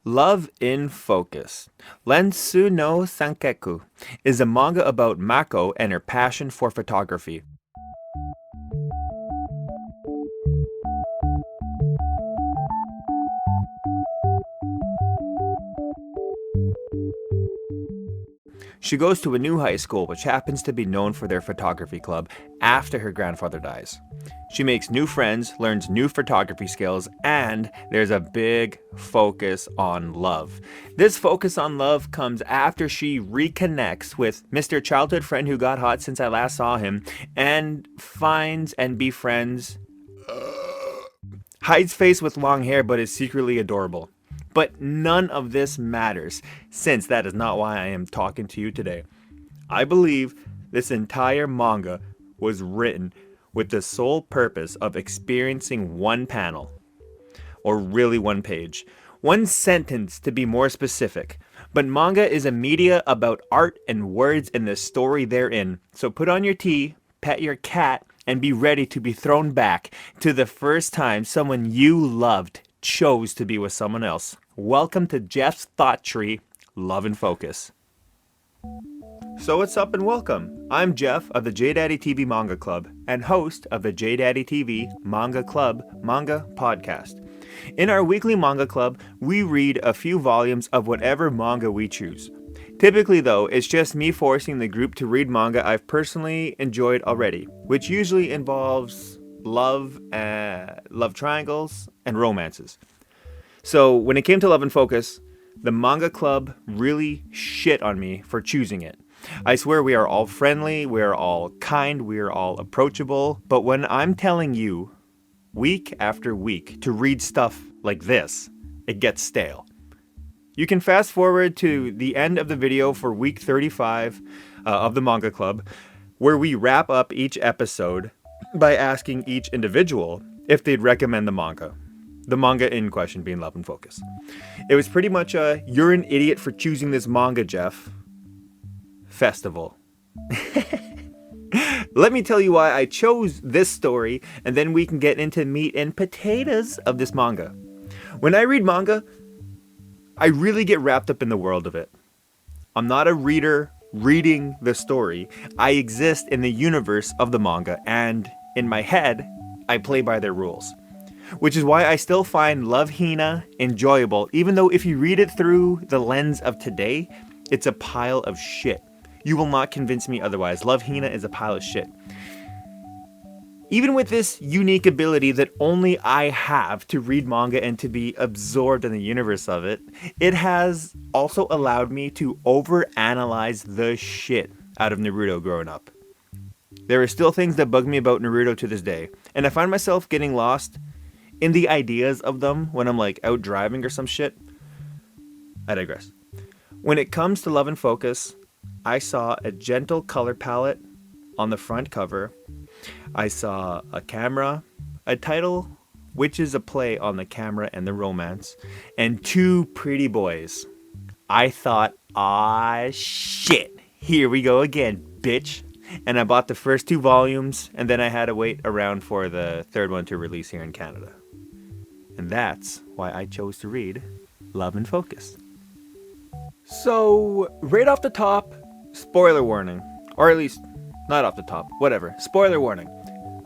Love in Focus. Lensu no Sankeku is a manga about Mako and her passion for photography. She goes to a new high school which happens to be known for their photography club after her grandfather dies. She makes new friends, learns new photography skills, and there's a big focus on love. This focus on love comes after she reconnects with Mr. Childhood Friend who got hot since I last saw him and finds and befriends Hyde's face with long hair but is secretly adorable. But none of this matters, since that is not why I am talking to you today. I believe this entire manga was written with the sole purpose of experiencing one panel, or really one page, one sentence to be more specific. But manga is a media about art and words and the story therein. So put on your tea, pet your cat, and be ready to be thrown back to the first time someone you loved chose to be with someone else. Welcome to Jeff's Thought Tree, Love and Focus. So what's up and welcome. I'm Jeff of the J Daddy TV Manga Club and host of the J Daddy TV Manga Club Manga Podcast. In our weekly manga club, we read a few volumes of whatever manga we choose. Typically though, it's just me forcing the group to read manga I've personally enjoyed already, which usually involves love triangles, and romances. So when it came to Love and Focus, the manga club really shit on me for choosing it. I swear we are all friendly, we are all kind, we are all approachable, but when I'm telling you week after week to read stuff like this, it gets stale. You can fast forward to the end of the video for week 35 of the manga club, where we wrap up each episode by asking each individual if they'd recommend the manga. The manga in question being Love and Focus. It was pretty much a "you're an idiot for choosing this manga, Jeff" festival. Let me tell you why I chose this story, and then we can get into meat and potatoes of this manga. When I read manga, I really get wrapped up in the world of it. I'm not a reader reading the story. I exist in the universe of the manga, and in my head, I play by their rules. Which is why I still find Love Hina enjoyable, even though if you read it through the lens of today, it's a pile of shit. You will not convince me otherwise. Love Hina is a pile of shit. Even with this unique ability that only I have to read manga and to be absorbed in the universe of it, it has also allowed me to overanalyze the shit out of Naruto growing up. There are still things that bug me about Naruto to this day, and I find myself getting lost in the ideas of them when I'm like out driving or some shit. I digress. When it comes to Love and Focus, I saw a gentle color palette on the front cover. I saw a camera, a title, which is a play on the camera and the romance, and two pretty boys. I thought, shit, here we go again, bitch. And I bought the first two volumes, and then I had to wait around for the third one to release here in Canada. And that's why I chose to read Love and Focus. So, right off the top, spoiler warning. Or at least, not off the top, whatever. Spoiler warning.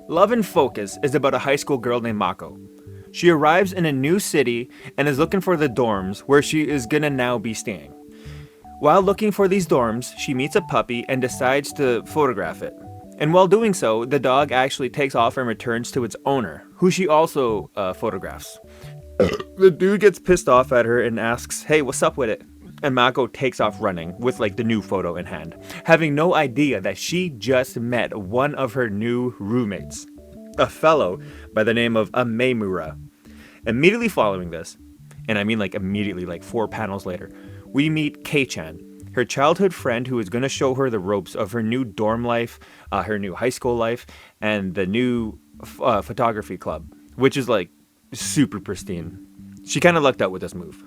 Love and Focus is about a high school girl named Mako. She arrives in a new city and is looking for the dorms where she is gonna now be staying. While looking for these dorms, she meets a puppy and decides to photograph it. And while doing so, the dog actually takes off and returns to its owner, who she also photographs. The dude gets pissed off at her and asks, "Hey, what's up with it?" And Mako takes off running with like the new photo in hand, having no idea that she just met one of her new roommates, a fellow by the name of Amemura. Immediately following this, and I mean like immediately, like 4 panels later, we meet Kei-chan, her childhood friend who is going to show her the ropes of her new dorm life, her new high school life, and the new photography club, which is like super pristine. She kind of lucked out with this move.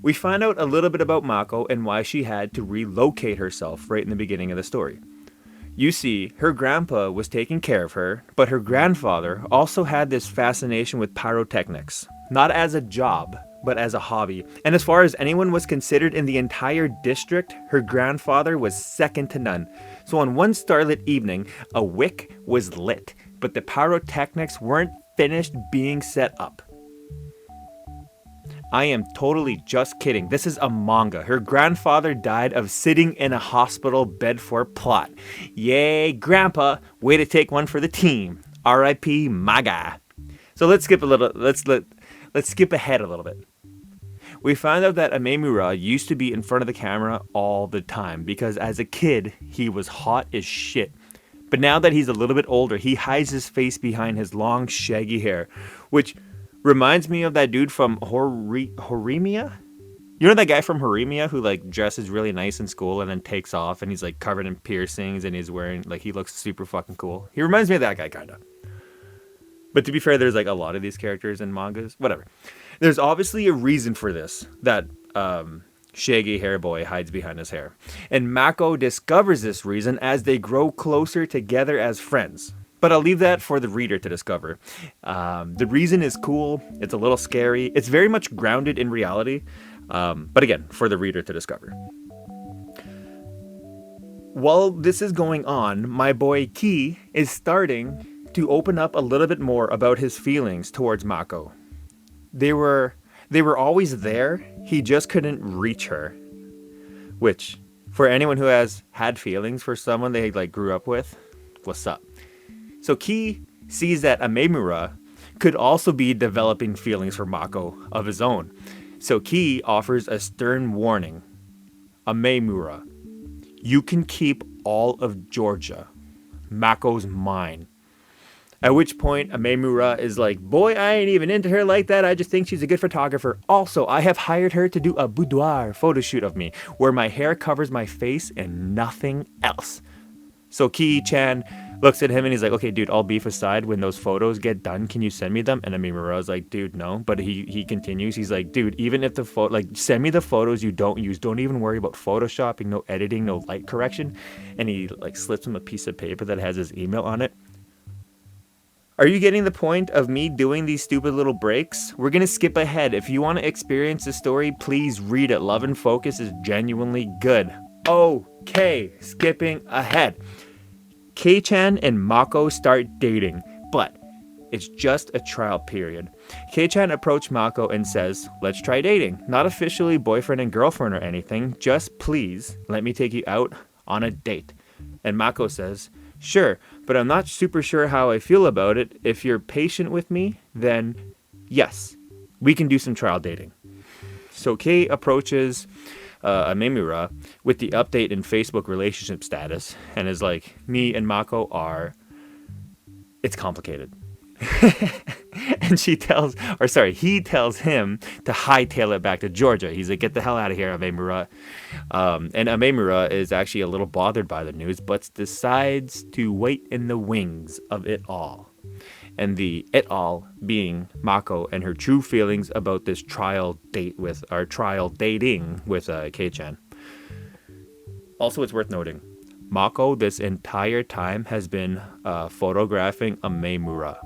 We find out a little bit about Mako and why she had to relocate herself right in the beginning of the story. You see, her grandpa was taking care of her, but her grandfather also had this fascination with pyrotechnics. Not as a job, but as a hobby. And as far as anyone was considered in the entire district, her grandfather was second to none. So on one starlit evening, a wick was lit, but the pyrotechnics weren't finished being set up. I am totally just kidding. This is a manga. Her grandfather died of sitting in a hospital bed for plot. Yay, grandpa. Way to take one for the team. R.I.P. my guy. So let's skip ahead a little bit. We find out that Amemura used to be in front of the camera all the time because as a kid, he was hot as shit. But now that he's a little bit older, he hides his face behind his long, shaggy hair, which reminds me of that dude from Horimiya? You know that guy from Horimiya who like dresses really nice in school and then takes off and he's like covered in piercings and he's wearing like he looks super fucking cool. He reminds me of that guy kind of. But to be fair, there's like a lot of these characters in mangas. Whatever. There's obviously a reason for this that shaggy hair boy hides behind his hair. And Mako discovers this reason as they grow closer together as friends. But I'll leave that for the reader to discover. The reason is cool. It's a little scary. It's very much grounded in reality. But again, for the reader to discover. While this is going on, my boy Ki is starting to open up a little bit more about his feelings towards Mako. They were always there. He just couldn't reach her. Which, for anyone who has had feelings for someone they like grew up with, what's up? So Ki sees that Amemura could also be developing feelings for Mako of his own. So Ki offers a stern warning. Amemura, you can keep all of Georgia. Mako's mine. At which point Amemura is like, boy, I ain't even into her like that. I just think she's a good photographer. Also, I have hired her to do a boudoir photo shoot of me where my hair covers my face and nothing else. So Ki-chan looks at him and he's like, okay, dude, all beef aside, when those photos get done, can you send me them? And Amemura is like, dude, no. But he continues. He's like, dude, even if send me the photos you don't use. Don't even worry about photoshopping, no editing, no light correction. And he like slips him a piece of paper that has his email on it. Are you getting the point of me doing these stupid little breaks? We're going to skip ahead. If you want to experience the story, please read it. Love and Focus is genuinely good. Okay, skipping ahead. Kei-chan and Mako start dating, but it's just a trial period. Kei-chan approached Mako and says, let's try dating. Not officially boyfriend and girlfriend or anything, just please let me take you out on a date. And Mako says, sure, but I'm not super sure how I feel about it. If you're patient with me, then yes, we can do some trial dating. So Kei approaches Amemura with the update in Facebook relationship status and is like, me and Mako are, it's complicated. And he tells him to hightail it back to Georgia. He's like, get the hell out of here, Amemura. And Amemura is actually a little bothered by the news, but decides to wait in the wings of it all. And the it all being Mako and her true feelings about this trial dating with Kei-chan. Also, it's worth noting, Mako this entire time has been photographing Amemura.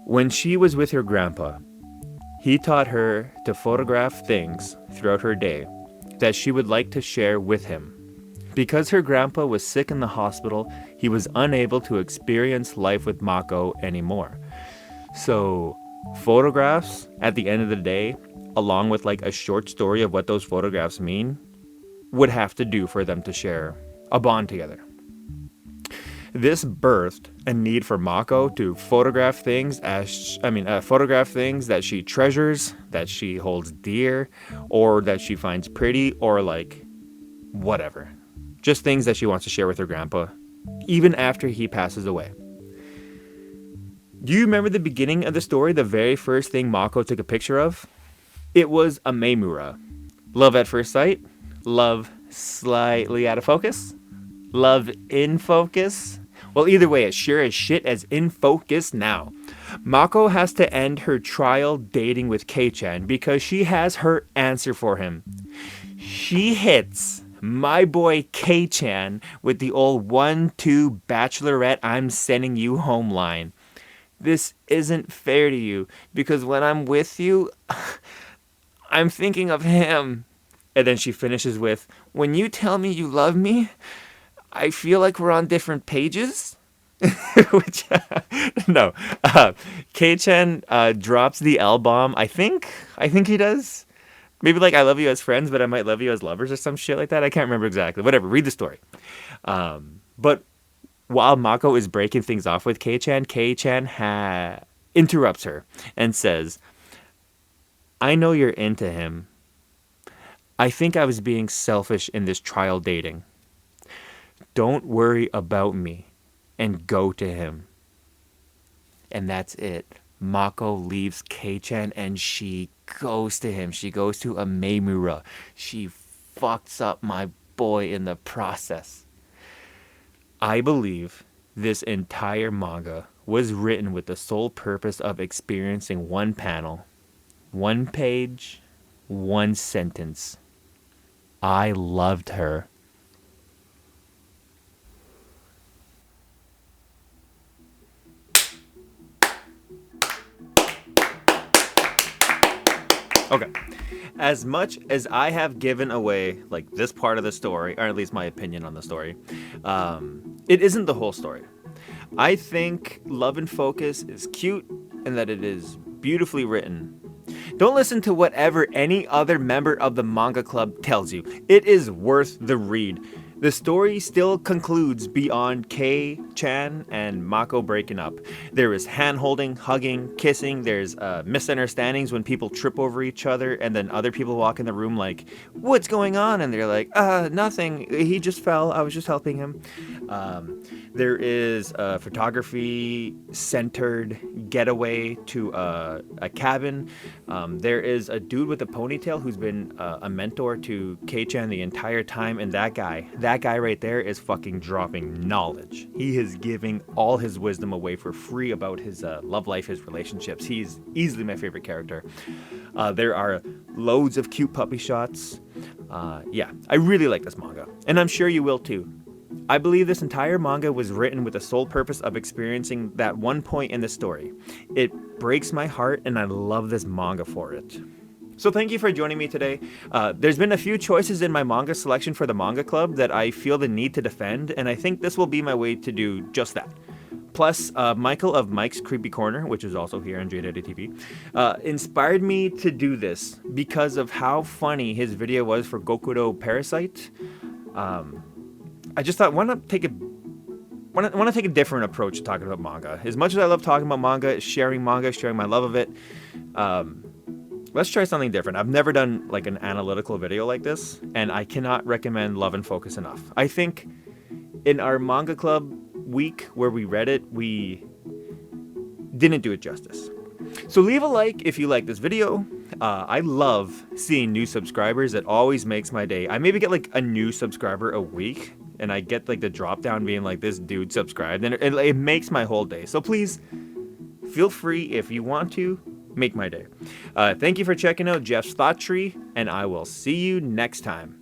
When she was with her grandpa, he taught her to photograph things throughout her day that she would like to share with him. Because her grandpa was sick in the hospital, he was unable to experience life with Mako anymore. So, photographs at the end of the day, along with like a short story of what those photographs mean, would have to do for them to share a bond together. This birthed a need for Mako to photograph things that she treasures, that she holds dear, or that she finds pretty, or like whatever. Just things that she wants to share with her grandpa, even after he passes away. Do you remember the beginning of the story, the very first thing Mako took a picture of? It was Amemura. Love at first sight? Love slightly out of focus? Love in focus? Well, either way, it's sure as shit as in focus now. Mako has to end her trial dating with Kei-chan because she has her answer for him. She hits my boy Kei-chan with the old 1-2 bachelorette I'm sending you home line. This isn't fair to you because when I'm with you, I'm thinking of him. And then she finishes with, when you tell me you love me, I feel like we're on different pages. Which, no. Kei-chan drops the L bomb. I think he does. Maybe like I love you as friends, but I might love you as lovers or some shit like that. I can't remember exactly. Whatever. Read the story. But while Mako is breaking things off with Kei-chan, interrupts her and says, I know you're into him. I think I was being selfish in this trial dating. Don't worry about me and go to him. And that's it. Mako leaves Kei-chan and she goes to him. She goes to Amemura. She fucks up my boy in the process. I believe this entire manga was written with the sole purpose of experiencing one panel, one page, one sentence. I loved her. Okay. As much as I have given away like this part of the story, or at least my opinion on the story, it isn't the whole story. I think Love and Focus is cute and that it is beautifully written. Don't listen to whatever any other member of the Manga Club tells you. It is worth the read. The story still concludes beyond Kei-chan and Mako breaking up. There is hand-holding, hugging, kissing. There's misunderstandings when people trip over each other and then other people walk in the room like, what's going on? And they're like, nothing. He just fell. I was just helping him. There is a photography-centered getaway to a cabin. There is a dude with a ponytail who's been a mentor to Kei-chan the entire time, and that guy right there is fucking dropping knowledge. He is giving all his wisdom away for free about his love life, his relationships. He's easily my favorite character. There are loads of cute puppy shots. Yeah, I really like this manga, and I'm sure you will too. I believe this entire manga was written with the sole purpose of experiencing that one point in the story. It breaks my heart, and I love this manga for it. So thank you for joining me today. There's been a few choices in my manga selection for the Manga Club that I feel the need to defend, and I think this will be my way to do just that. Plus, Michael of Mike's Creepy Corner, which is also here on JDaddy TV, inspired me to do this because of how funny his video was for Gokudo Parasite. I just thought, why not take a different approach to talking about manga? As much as I love talking about manga, sharing my love of it, let's try something different. I've never done like an analytical video like this, and I cannot recommend Love and Focus enough. I think in our Manga Club week where we read it, we didn't do it justice. So leave a like if you like this video. I love seeing new subscribers. It always makes my day. I maybe get like a new subscriber a week, and I get like the drop down being like, this dude subscribed, and it makes my whole day. So please feel free, if you want to, make my day. Thank you for checking out Jeff's Thought Tree, and I will see you next time.